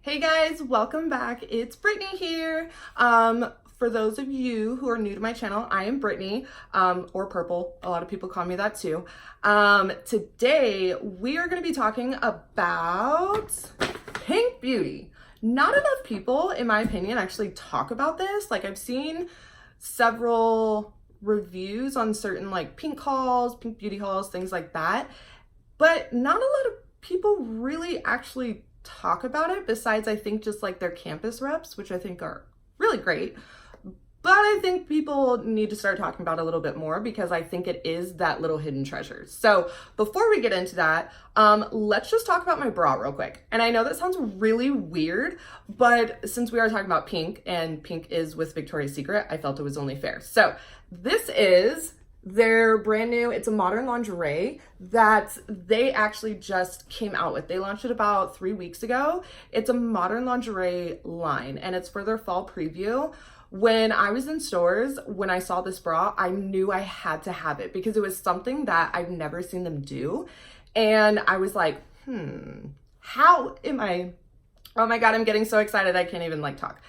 Hey guys, welcome back. It's Brittany here. For those of you who are new to my channel, I am Brittany, or Purple. A lot of people call me that too. Today we are going to be talking about pink beauty. Not enough people, in my opinion, actually talk about this. Like, I've seen several reviews on certain like pink hauls, pink beauty hauls, things like that, but not a lot of people really actually talk about it, besides I think just like their campus reps, which I think are really great. But I think people need to start talking about it a little bit more because I think it is that little hidden treasure. So before we get into that, let's just talk about my bra real quick. And I know that sounds really weird, but since we are talking about pink and pink is with Victoria's Secret, I felt it was only fair. So this is their brand new, it's a modern lingerie that they actually just came out with. They launched it about 3 weeks ago. It's a modern lingerie line and it's for their fall preview. When I was in stores, when I saw this bra, I knew I had to have it because it was something that I've never seen them do. And I was like, how am I, oh my God, I'm getting so excited. I can't even like talk.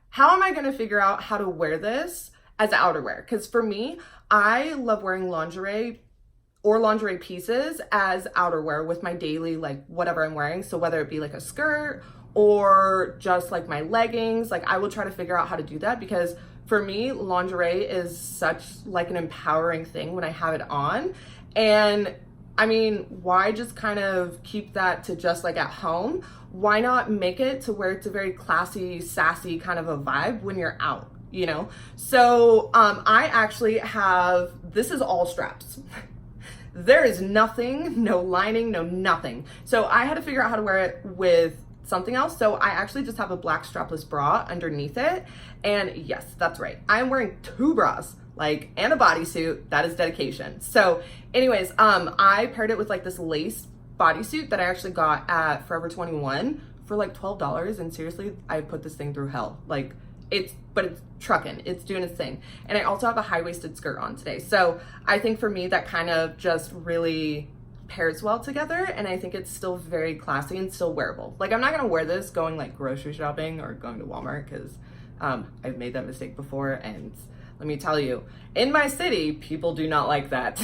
How am I going to figure out how to wear this as outerwear? Because for me, I love wearing lingerie or lingerie pieces as outerwear with my daily, like whatever I'm wearing. So whether it be like a skirt or just like my leggings, like I will try to figure out how to do that because for me, lingerie is such like an empowering thing when I have it on. And I mean, why just kind of keep that to just like at home? Why not make it to where it's a very classy, sassy kind of a vibe when you're out, you know? So I actually have, this is all straps. There is nothing, no lining, no nothing. So I had to figure out how to wear it with something else. So I actually just have a black strapless bra underneath it. And yes, that's right. I'm wearing 2 bras, like, and a bodysuit. That is dedication. So anyways, I paired it with like this lace bodysuit that I actually got at Forever 21 for like $12. And seriously, I put this thing through hell. Like it's trucking, it's doing its thing. And I also have a high-waisted skirt on today. So I think for me, that kind of just really pairs well together, and I think it's still very classy and still wearable. Like, I'm not gonna wear this going like grocery shopping or going to Walmart because I've made that mistake before, and let me tell you, in my city, people do not like that.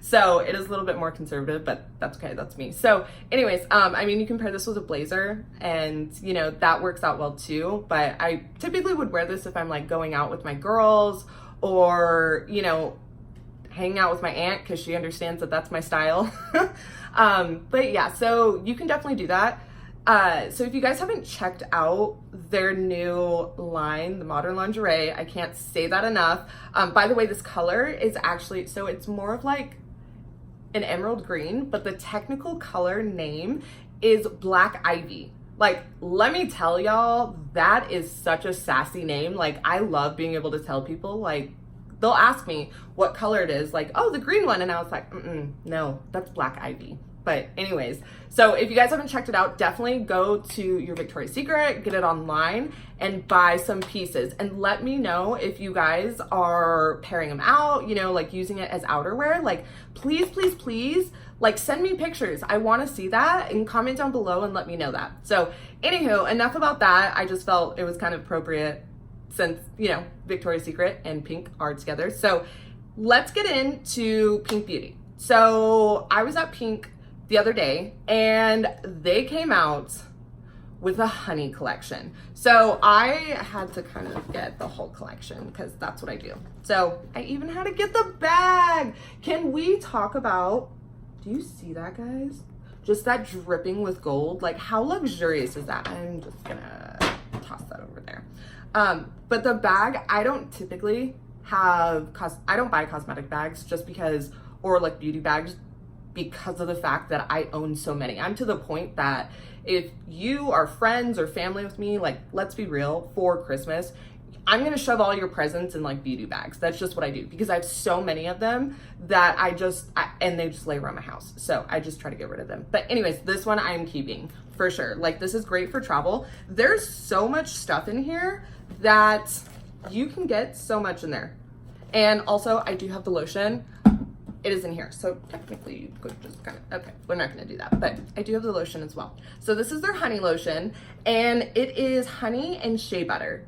So it is a little bit more conservative, but that's okay, that's me. So anyways, I mean, you can pair this with a blazer and you know, that works out well too, but I typically would wear this if I'm like going out with my girls or, you know, hanging out with my aunt because she understands that that's my style. But yeah, so you can definitely do that. So if you guys haven't checked out their new line, the modern lingerie, I can't say that enough. By the way, this color is actually, so it's more of like an emerald green, but the technical color name is Black Ivy. Like, let me tell y'all, that is such a sassy name. Like, I love being able to tell people, like, they'll ask me what color it is, like, oh, the green one. And I was like, no, that's Black Ivy. But anyways, so if you guys haven't checked it out, definitely go to your Victoria's Secret, get it online and buy some pieces and let me know if you guys are pairing them out, you know, like using it as outerwear. Like, please, please, please, like send me pictures. I want to see that and comment down below and let me know that. So anywho, enough about that. I just felt it was kind of appropriate since, you know, Victoria's Secret and pink are together. So let's get into pink beauty. So I was at Pink the other day and they came out with a honey collection. So I had to kind of get the whole collection because that's what I do. So I even had to get the bag. Can we talk about, do you see that, guys? Just that dripping with gold. Like, how luxurious is that? I'm just gonna toss that over there. But the bag, I don't typically have, I don't buy cosmetic bags just because, or like beauty bags, because of the fact that I own so many. I'm to the point that if you are friends or family with me, like, let's be real, for Christmas, I'm gonna shove all your presents in like beauty bags. That's just what I do because I have so many of them that and they just lay around my house. So I just try to get rid of them. But anyways, this one I am keeping for sure. Like, this is great for travel. There's so much stuff in here that you can get so much in there. And also I do have the lotion. it is in here. So technically you could just kind of, okay, we're not gonna do that, but I do have the lotion as well. So this is their honey lotion, and it is honey and shea butter.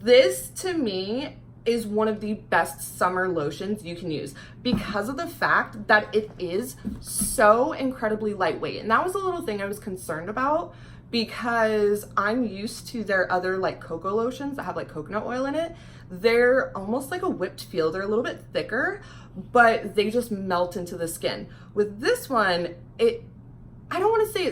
This to me is one of the best summer lotions you can use because of the fact that it is so incredibly lightweight. And that was a little thing I was concerned about, because I'm used to their other like cocoa lotions that have like coconut oil in it. They're almost like a whipped feel. They're a little bit thicker, but they just melt into the skin. With this one, I don't want to say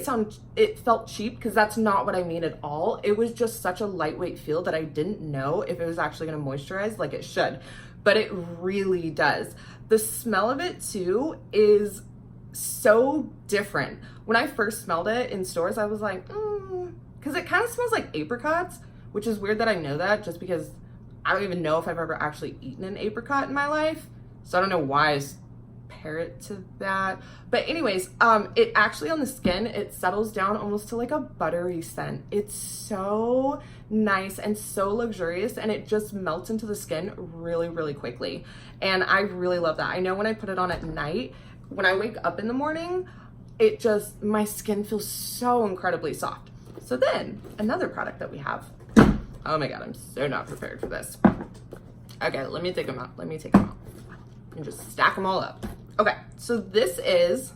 it felt cheap, because that's not what I mean at all. It was just such a lightweight feel that I didn't know if it was actually going to moisturize like it should, but it really does. The smell of it too is so different. When I first smelled it in stores, I was like, because it kind of smells like apricots, which is weird that I know that, just because I don't even know if I've ever actually eaten an apricot in my life. So I don't know why I pair it to that. But anyways, it actually on the skin, it settles down almost to like a buttery scent. It's so nice and so luxurious, and it just melts into the skin really, really quickly. And I really love that. I know when I put it on at night, when I wake up in the morning, my skin feels so incredibly soft. So then another product that we have, oh my God, I'm so not prepared for this. Okay, let me take them out. And just stack them all up. Okay, so this is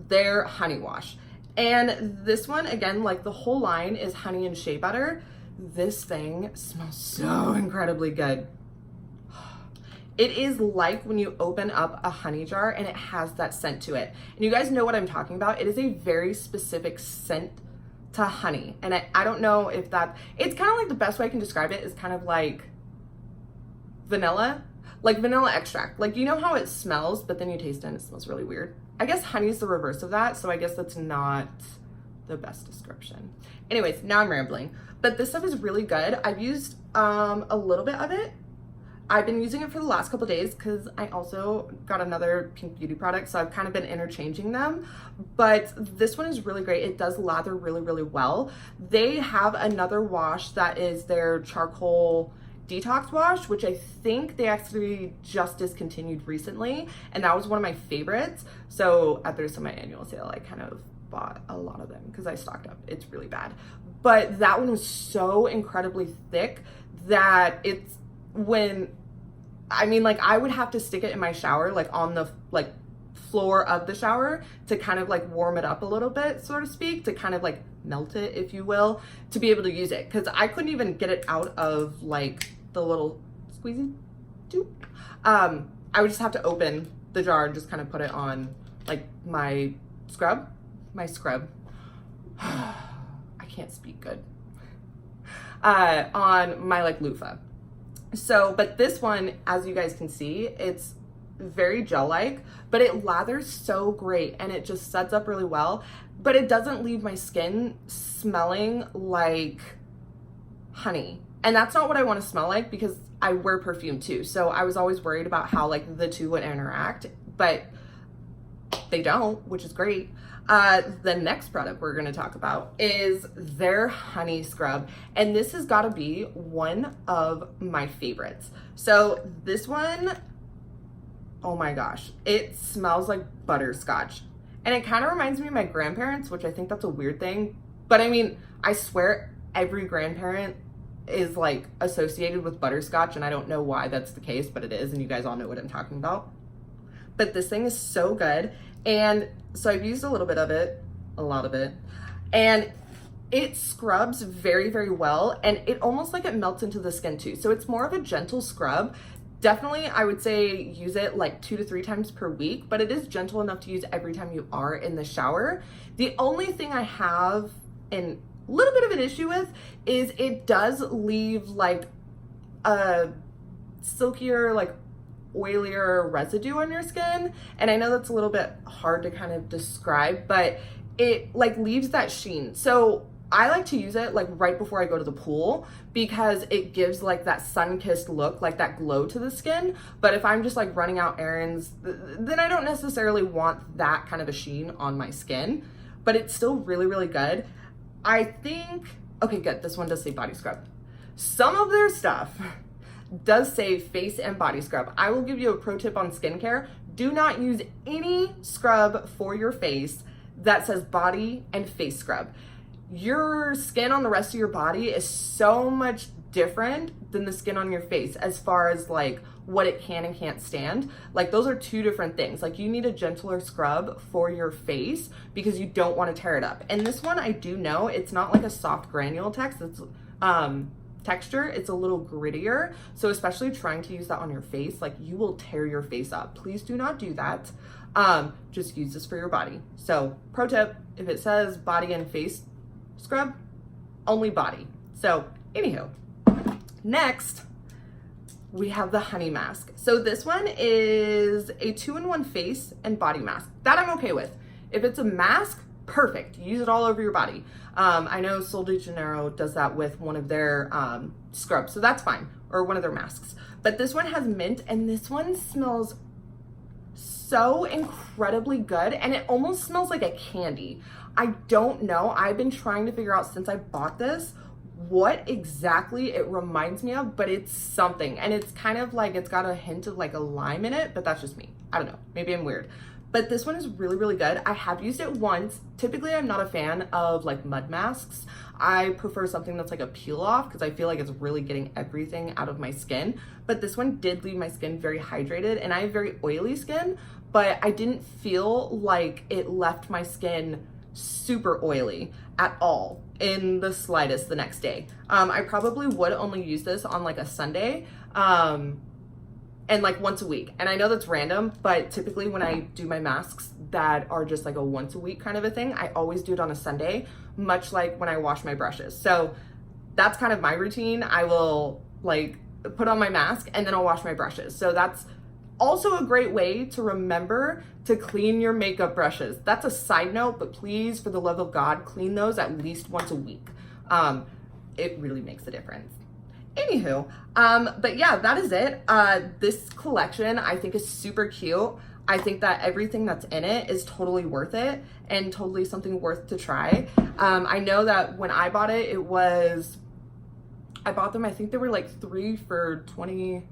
their honey wash. And this one, again, like the whole line is honey and shea butter. This thing smells so incredibly good. It is like when you open up a honey jar and it has that scent to it. And you guys know what I'm talking about. It is a very specific scent to honey. And I don't know if it's kind of like, the best way I can describe it is kind of like vanilla. Like vanilla extract. Like, you know how it smells, but then you taste it and it smells really weird. I guess honey is the reverse of that, so I guess that's not the best description. Anyways, now I'm rambling. But this stuff is really good. I've used a little bit of it. I've been using it for the last couple days because I also got another Pink Beauty product, so I've kind of been interchanging them. But this one is really great. It does lather really, really well. They have another wash that is their charcoal detox wash, which I think they actually just discontinued recently, and that was one of my favorites. So at their semi-annual sale, I kind of bought a lot of them because I stocked up. It's really bad, but that one was so incredibly thick that I would have to stick it in my shower, like on the floor of the shower, to kind of like warm it up a little bit, so to speak, to kind of like melt it, if you will, to be able to use it, because I couldn't even get it out of like the little squeezy tube. I would just have to open the jar and just kind of put it on like my scrub. I can't speak good. On my like loofah. So, but this one, as you guys can see, it's very gel-like, but it lathers so great and it just sets up really well, but it doesn't leave my skin smelling like honey. And that's not what I want to smell like, because I wear perfume too. So I was always worried about how like the two would interact, but they don't, which is great. The next product we're going to talk about is their honey scrub. And this has got to be one of my favorites. So this one, oh my gosh, it smells like butterscotch. And it kind of reminds me of my grandparents, which I think that's a weird thing. But I mean, I swear every grandparent is like associated with butterscotch, and I don't know why that's the case, but it is, and you guys all know what I'm talking about. But this thing is so good. And so I've used a little bit of it, a lot of it, and it scrubs very, very well, and it almost like it melts into the skin too. So it's more of a gentle scrub. Definitely, I would say use it like 2 to 3 times per week, but it is gentle enough to use every time you are in the shower. The only thing I have a little bit of an issue with is it does leave like a silkier, like oilier residue on your skin. And I know that's a little bit hard to kind of describe, but it like leaves that sheen. So I like to use it like right before I go to the pool, because it gives like that sun-kissed look, like that glow to the skin. But if I'm just like running out errands, then I don't necessarily want that kind of a sheen on my skin, but it's still really, really good. I think, okay, good. This one does say body scrub. Some of their stuff does say face and body scrub. I will give you a pro tip on skincare. Do not use any scrub for your face that says body and face scrub. Your skin on the rest of your body is so much different than the skin on your face as far as like what it can and can't stand. Like those are two different things. Like you need a gentler scrub for your face because you don't want to tear it up. And this one I do know it's not like a soft granule texture, it's a little grittier. So especially trying to use that on your face, like you will tear your face up. Please do not do that. Just use this for your body. So pro tip, if it says body and face scrub, only body. So anywho, next we have the honey mask. So this one is a 2-in-1 face and body mask. That I'm okay with. If it's a mask, perfect. Use it all over your body. I know Sol de Janeiro does that with one of their scrubs, so that's fine, or one of their masks. But this one has mint, and this one smells so incredibly good, and it almost smells like a candy. I don't know. I've been trying to figure out since I bought this what exactly it reminds me of, but it's something, and it's kind of like it's got a hint of like a lime in it, but that's just me. I don't know, maybe I'm weird, but this one is really, really good. I have used it once. Typically I'm not a fan of like mud masks. I prefer something that's like a peel off because I feel like it's really getting everything out of my skin, but this one did leave my skin very hydrated, and I have very oily skin, but I didn't feel like it left my skin super oily at all in the slightest the next day. I probably would only use this on like a Sunday and like once a week. And I know that's random, but typically when I do my masks that are just like a once a week kind of a thing, I always do it on a Sunday, much like when I wash my brushes. So that's kind of my routine. I will like put on my mask and then I'll wash my brushes. So that's also a great way to remember to clean your makeup brushes. That's a side note, but please, for the love of God, clean those at least once a week. It really makes a difference. Anywho, but yeah, that is it. This collection I think is super cute. I think that everything that's in it is totally worth it and totally something worth to try. I know that when I bought it, I bought them, I think they were like 3 for $25,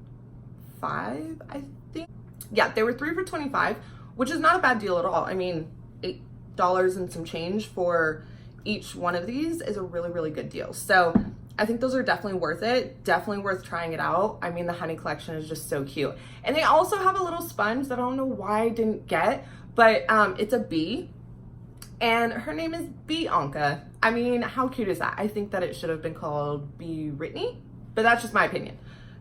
I think. Yeah, they were 3 for $25, which is not a bad deal at all. I mean, $8 and some change for each one of these is a really, really good deal. So I think those are definitely worth it. Definitely worth trying it out. I mean, the honey collection is just so cute. And they also have a little sponge that I don't know why I didn't get, but it's a bee, and her name is Bianca. I mean, how cute is that? I think that it should have been called Brittany, but that's just my opinion.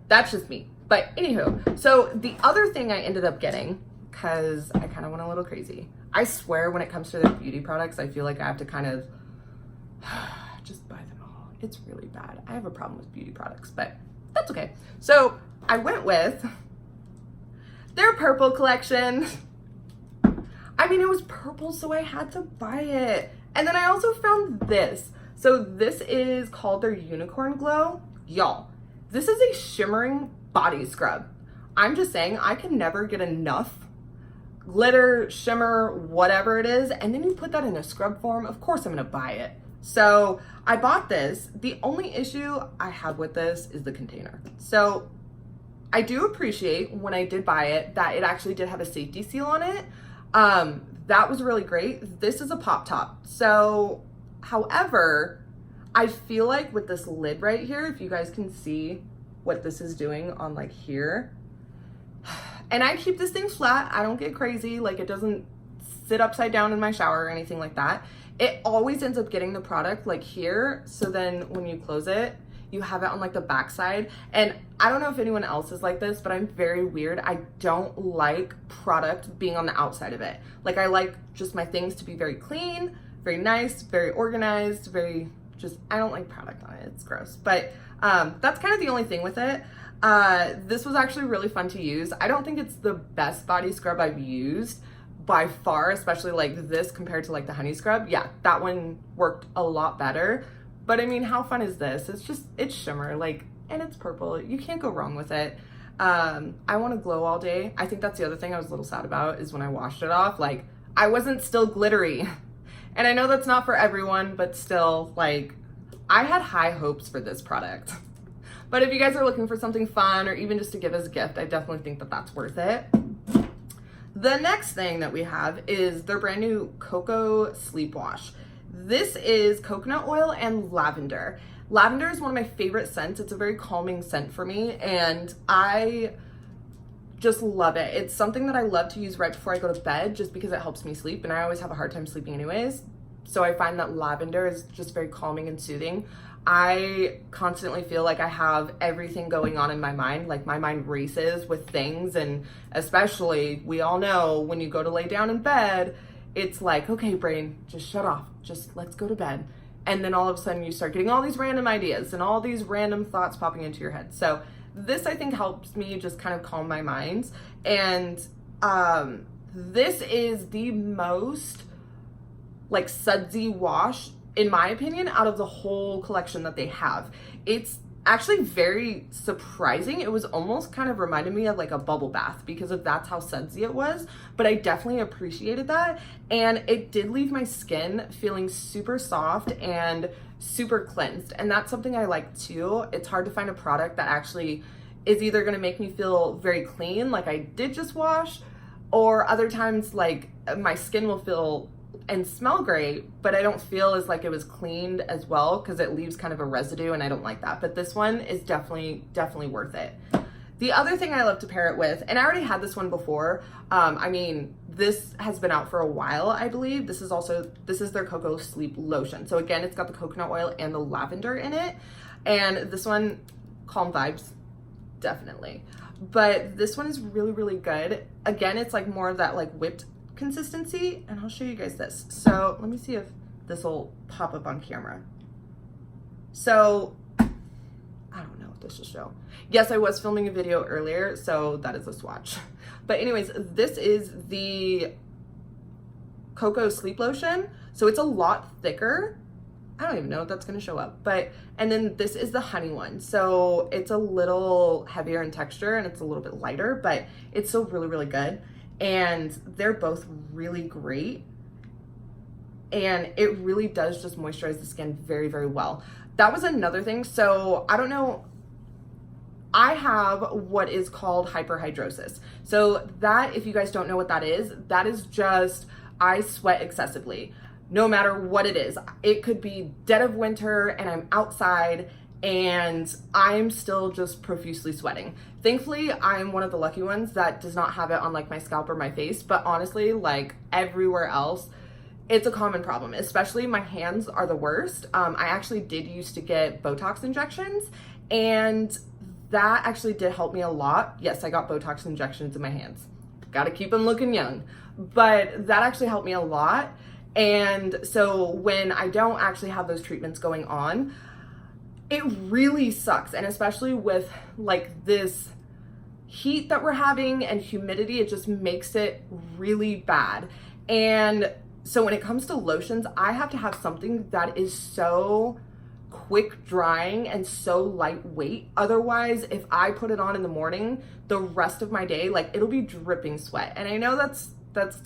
That's just me. But anywho, so the other thing I ended up getting, because I kind of went a little crazy. I swear when it comes to their beauty products, I feel like I have to kind of just buy them all. It's really bad. I have a problem with beauty products, but that's okay. So I went with their purple collection. I mean, it was purple, so I had to buy it. And then I also found this. So this is called their Unicorn Glow. Y'all, this is a shimmering body scrub. I'm just saying, I can never get enough glitter, shimmer, whatever it is. And then you put that in a scrub form, of course I'm gonna buy it. So I bought this. The only issue I have with this is the container. So I do appreciate when I did buy it that it actually did have a safety seal on it. That was really great. This is a pop top. So, however, I feel like with this lid right here, if you guys can see what this is doing on like here, and I keep this thing flat, I don't get crazy, like it doesn't sit upside down in my shower or anything like that. It always ends up getting the product like here, so then when you close it, you have it on like the back side. And I don't know if anyone else is like this, but I'm very weird. I don't like product being on the outside of it. Like I like just my things to be very clean, very nice, very organized, very just, I don't like product on it. It's gross. But that's kind of the only thing with it. This was actually really fun to use. I don't think it's the best body scrub I've used by far, especially like this compared to like the honey scrub. Yeah, that one worked a lot better. But I mean, how fun is this? It's shimmer, like, and it's purple. You can't go wrong with it. I want to glow all day. I think that's the other thing I was a little sad about is when I washed it off, like I wasn't still glittery. And I know that's not for everyone, but still, like, I had high hopes for this product. But if you guys are looking for something fun or even just to give as a gift, I definitely think that that's worth it. The next thing that we have is their brand new Cocoa Sleep Wash. This is coconut oil and lavender. Lavender is one of my favorite scents. It's a very calming scent for me, and I just love it. It's something that I love to use right before I go to bed just because it helps me sleep, and I always have a hard time sleeping anyways. So I find that lavender is just very calming and soothing. I constantly feel like I have everything going on in my mind, like my mind races with things, and especially, we all know when you go to lay down in bed, it's like, okay, brain, just shut off, just let's go to bed. And then all of a sudden you start getting all these random ideas and all these random thoughts popping into your head. So this, I think, helps me just kind of calm my mind. And this is the most like sudsy wash, in my opinion, out of the whole collection that they have. It's actually very surprising. It was almost kind of reminded me of like a bubble bath because of that's how sudsy it was, but I definitely appreciated that. And it did leave my skin feeling super soft and super cleansed. And that's something I like too. It's hard to find a product that actually is either gonna make me feel very clean, like I did just wash, or other times like my skin will feel and smell great, but I don't feel as like it was cleaned as well because it leaves kind of a residue, and I don't like that. But this one is definitely worth it. The other thing I love to pair it with, and I already had this one before, I mean, this has been out for a while, I believe. This is their Cocoa Sleep Lotion. So again, it's got the coconut oil and the lavender in it. And this one, calm vibes, definitely. But this one is really good. Again, it's like more of that like whipped consistency, and I'll show you guys this. So let me see if this will pop up on camera. So I don't know what this will show. Yes, I was filming a video earlier, so that is a swatch. But anyways, this is the Cocoa Sleep Lotion. So it's a lot thicker. I don't even know if that's gonna show up, but, and then this is the honey one. So it's a little heavier in texture and it's a little bit lighter, but it's still really good. And they're both really great, and it really does just moisturize the skin very well. That was another thing. So I don't know, I have what is called hyperhidrosis. So that, if you guys don't know what that is just I sweat excessively no matter what it is. It could be dead of winter and I'm outside and I'm still just profusely sweating. Thankfully, I'm one of the lucky ones that does not have it on like my scalp or my face, but honestly, like everywhere else, it's a common problem, especially my hands are the worst. I actually did used to get Botox injections, and that actually did help me a lot. Yes, I got Botox injections in my hands. Gotta keep them looking young, but that actually helped me a lot. And so when I don't actually have those treatments going on, it really sucks. And especially with like this heat that we're having and humidity, it just makes it really bad. And so when it comes to lotions, I have to have something that is so quick drying and so lightweight. Otherwise, if I put it on in the morning, the rest of my day, like it'll be dripping sweat. And I know that's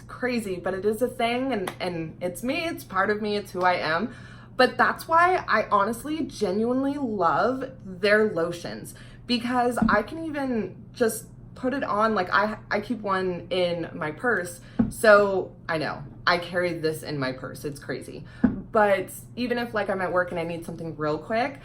crazy, but it is a thing, and it's me, it's part of me, it's who I am. But that's why I honestly, genuinely love their lotions, because I can even just put it on, like I keep one in my purse. So I know I carry this in my purse, it's crazy. But even if like I'm at work and I need something real quick,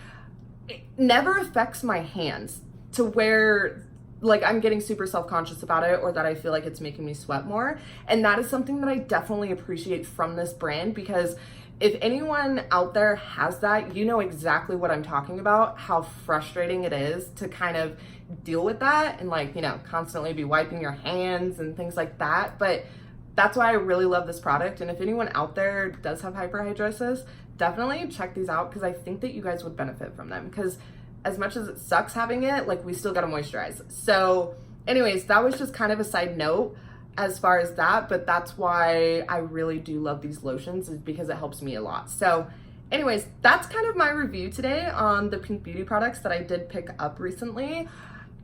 it never affects my hands to where like I'm getting super self-conscious about it or that I feel like it's making me sweat more. And that is something that I definitely appreciate from this brand, because if anyone out there has that, you know exactly what I'm talking about, how frustrating it is to kind of deal with that and like, you know, constantly be wiping your hands and things like that. But that's why I really love this product. And if anyone out there does have hyperhidrosis, definitely check these out, because I think that you guys would benefit from them, because as much as it sucks having it, like we still gotta moisturize. So anyways, that was just kind of a side note as far as that, but that's why I really do love these lotions, is because it helps me a lot. So anyways, that's kind of my review today on the Pink Beauty products that I did pick up recently.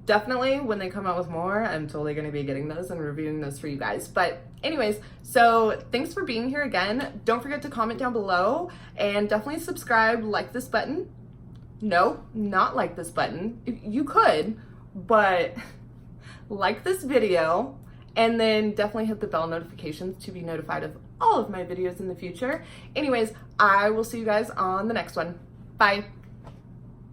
Definitely when they come out with more, I'm totally gonna be getting those and reviewing those for you guys. But anyways, so thanks for being here again. Don't forget to comment down below and definitely subscribe, like this button, No, not like this button. You could, but like this video, and then definitely hit the bell notifications to be notified of all of my videos in the future. Anyways, I will see you guys on the next one. Bye.